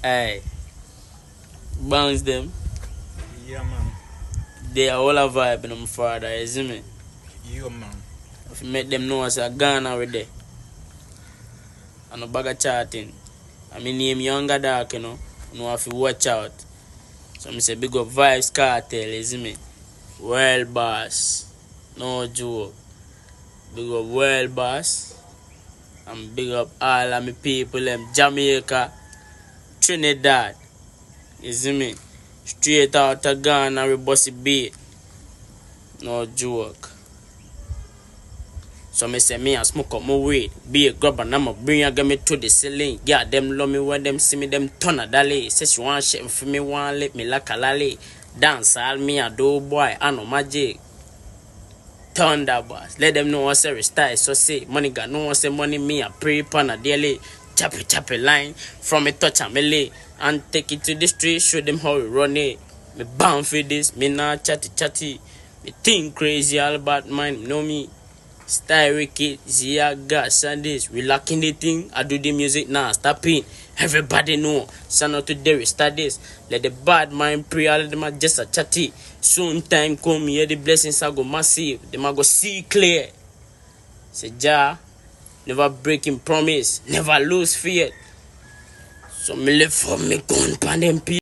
Aye. Bounce them. Yeah, man. They are all a vibe in my father, you see me? Yeah, man. If you make them know I say Ghana with there. And a bag of chatting. I mean name Younger Dark, you know. You know have to watch out. So I say big up Vibes Cartel, you see me? World boss. No joke. Big up world boss. And big up all of my people them Jamaica, Trinidad. You see me? Straight out of Ghana we bossy beat. No joke. So me say me a smoke up my weed. Be a grub and I'ma bring you me to the ceiling. Yeah, them love me when them see me, them turn a dolly. Say she want shit for me, want let me like a lolly. Dance all me a do boy, I know magic. Thunder boss. Let them know what's a style. So say money got no one say money me a pre pan a daily. Chappy line from a touch and melee. And take it to the street, show them how we run it. Me bound for this, me not chatty. Me think crazy all about mine, know me. Style wicked, Zia gas and this. We lacking the thing. I do the music now. Stop it. Everybody know. Send out to Derry. Start this. Let the bad mind pray. All of them are just a chatty. Soon time come here. The blessings are go massive. Them are go see clear. Say Jah, never breaking promise. Never lose faith. So me live for me gun pan them people.